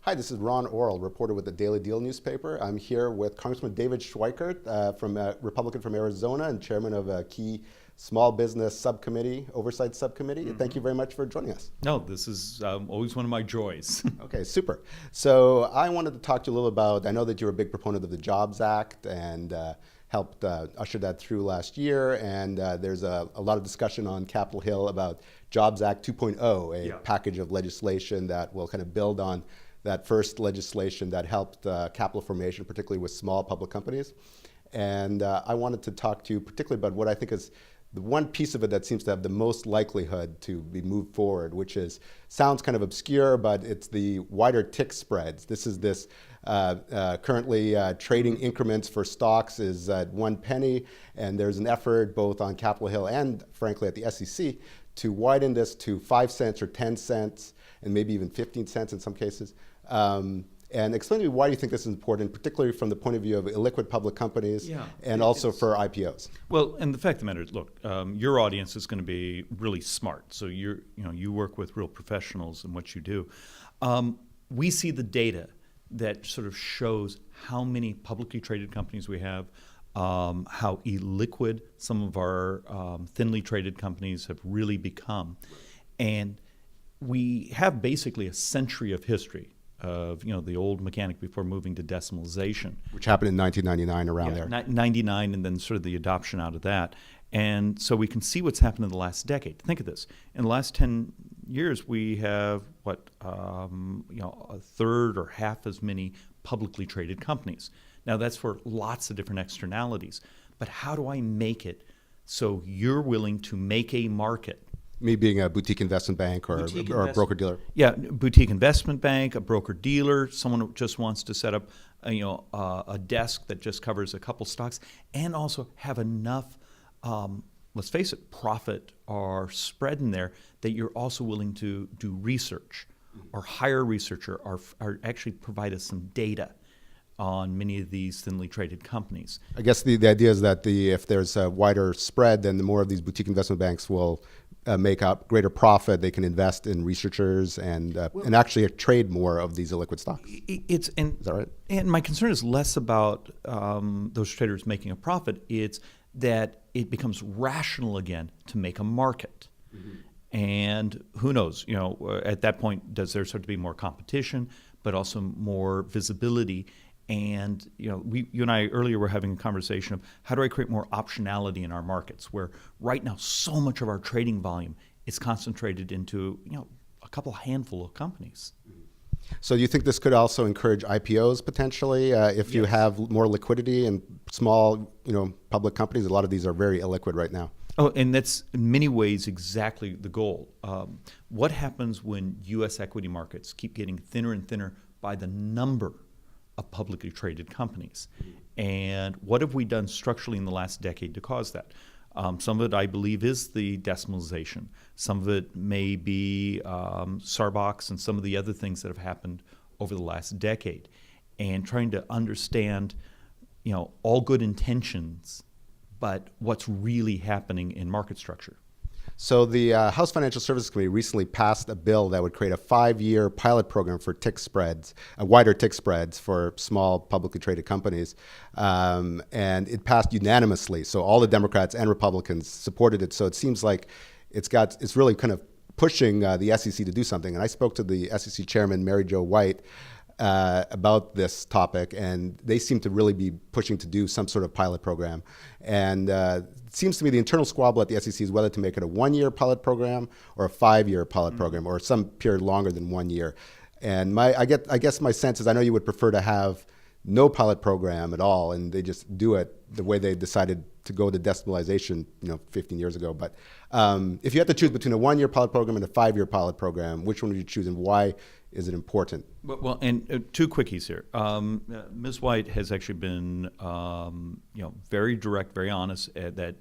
Hi, this is Ron Orol, reporter with the Daily Deal newspaper. I'm here with Congressman David Schweikert, Republican from Arizona and chairman of a key small business subcommittee, oversight subcommittee. Thank you very much for joining us. No, this is always one of my joys. Okay, super. So I wanted to talk to you a little about, I know that you're a big proponent of the Jobs Act and helped usher that through last year, and there's a lot of discussion on Capitol Hill about Jobs Act 2.0, a package of legislation that will kind of build on that first legislation that helped capital formation, particularly with small public companies. And I wanted to talk to you particularly about what I think is the one piece of it that seems to have the most likelihood to be moved forward, which sounds kind of obscure, but it's the wider tick spreads. This is currently trading increments for stocks is at 1 penny, and there's an effort both on Capitol Hill and frankly at the SEC to widen this to 5 cents or 10 cents and maybe even 15 cents in some cases. And explain to me why you think this is important, particularly from the point of view of illiquid public companies and also for IPOs. Well, and the fact of the matter is, look, your audience is going to be really smart. So you work with real professionals in what you do. We see the data that sort of shows how many publicly traded companies we have, how illiquid some of our thinly traded companies have really become. And we have basically a century of history of the old mechanic before moving to decimalization, which happened in 1999 around there. 99, and then sort of the adoption out of that. And so we can see what's happened in the last decade. Think of this: in the last 10 years, we have a third or half as many publicly traded companies. Now that's for lots of different externalities. But how do I make it so you're willing to make a market? Me being a boutique investment bank or a broker-dealer? Yeah, boutique investment bank, a broker-dealer, someone who just wants to set up a desk that just covers a couple stocks, and also have enough, let's face it, profit or spread in there that you're also willing to do research or hire a researcher or actually provide us some data on many of these thinly traded companies. I guess the idea is that if there's a wider spread, then the more of these boutique investment banks will make up greater profit. They can invest in researchers and actually trade more of these illiquid stocks. Is that right? And my concern is less about those traders making a profit. It's that it becomes rational again to make a market. Mm-hmm. And who knows, at that point, does there start to be more competition, but also more visibility? And you and I earlier were having a conversation of how do I create more optionality in our markets, where right now so much of our trading volume is concentrated into a couple handful of companies. So do you think this could also encourage IPOs potentially if you have more liquidity in small public companies? A lot of these are very illiquid right now. Oh, and that's in many ways exactly the goal. What happens when U.S. equity markets keep getting thinner and thinner by the number of publicly traded companies? And what have we done structurally in the last decade to cause that? Some of it, I believe, is the decimalization. Some of it may be Sarbox and some of the other things that have happened over the last decade. And trying to understand, all good intentions, but what's really happening in market structure. So the House Financial Services Committee recently passed a bill that would create a 5-year pilot program for tick spreads, wider tick spreads for small publicly traded companies. And it passed unanimously. So all the Democrats and Republicans supported it. So it seems like it's really kind of pushing the SEC to do something. And I spoke to the SEC chairman, Mary Jo White, about this topic, and they seem to really be pushing to do some sort of pilot program. And it seems to me the internal squabble at the SEC is whether to make it a 1-year pilot program or a 5-year pilot program or some period longer than 1 year. And I guess my sense is I know you would prefer to have no pilot program at all, and they just do it the way they decided to go to decimalization 15 years ago. But if you had to choose between a 1-year pilot program and a 5-year pilot program, which one would you choose, and why is it important? Well, and two quickies here. Ms. White has actually been, very direct, very honest that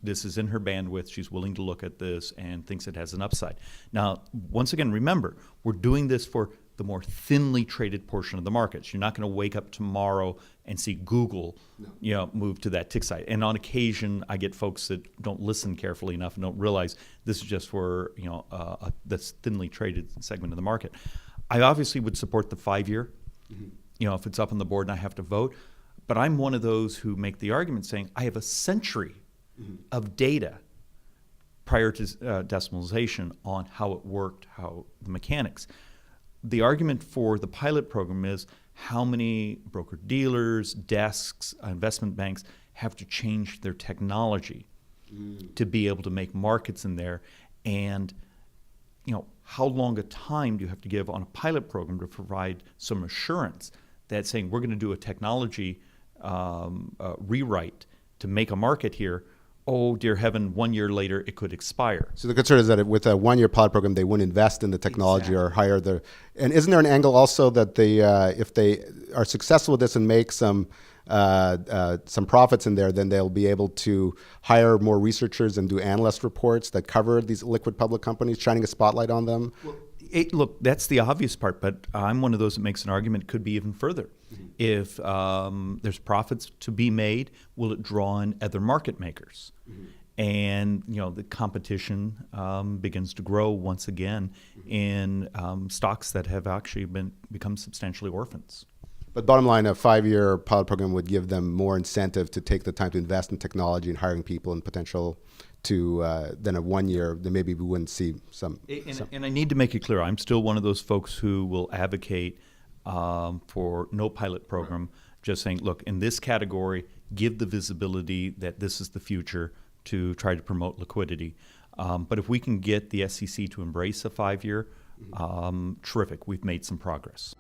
this is in her bandwidth. She's willing to look at this and thinks it has an upside. Now, once again, remember, we're doing this for the more thinly traded portion of the markets. You're not going to wake up tomorrow and see Google, move to that tick side. And on occasion, I get folks that don't listen carefully enough and don't realize this is just for this thinly traded segment of the market. I obviously would support the 5-year, if it's up on the board and I have to vote. But I'm one of those who make the argument saying I have a century of data prior to decimalization on how it worked, how the mechanics. The argument for the pilot program is how many broker-dealers, desks, investment banks have to change their technology to be able to make markets in there, and how long a time do you have to give on a pilot program to provide some assurance that saying we're going to do a technology rewrite to make a market here, oh dear heaven, 1 year later it could expire. So the concern is that with a 1-year pilot program, they wouldn't invest in the technology or hire the. And isn't there an angle also that if they are successful with this and make some profits in there, then they'll be able to hire more researchers and do analyst reports that cover these liquid public companies, shining a spotlight on them? Well, look, that's the obvious part, but I'm one of those that makes an argument it could be even further. If there's profits to be made, will it draw in other market makers? And the competition begins to grow once again in stocks that have actually become substantially orphans. But bottom line, a 5-year pilot program would give them more incentive to take the time to invest in technology and hiring people and potential to than a 1 year. Then maybe we wouldn't see some. And I need to make it clear, I'm still one of those folks who will advocate for no pilot program, just saying, look, in this category, give the visibility that this is the future to try to promote liquidity. But if we can get the SEC to embrace a 5-year, terrific, we've made some progress.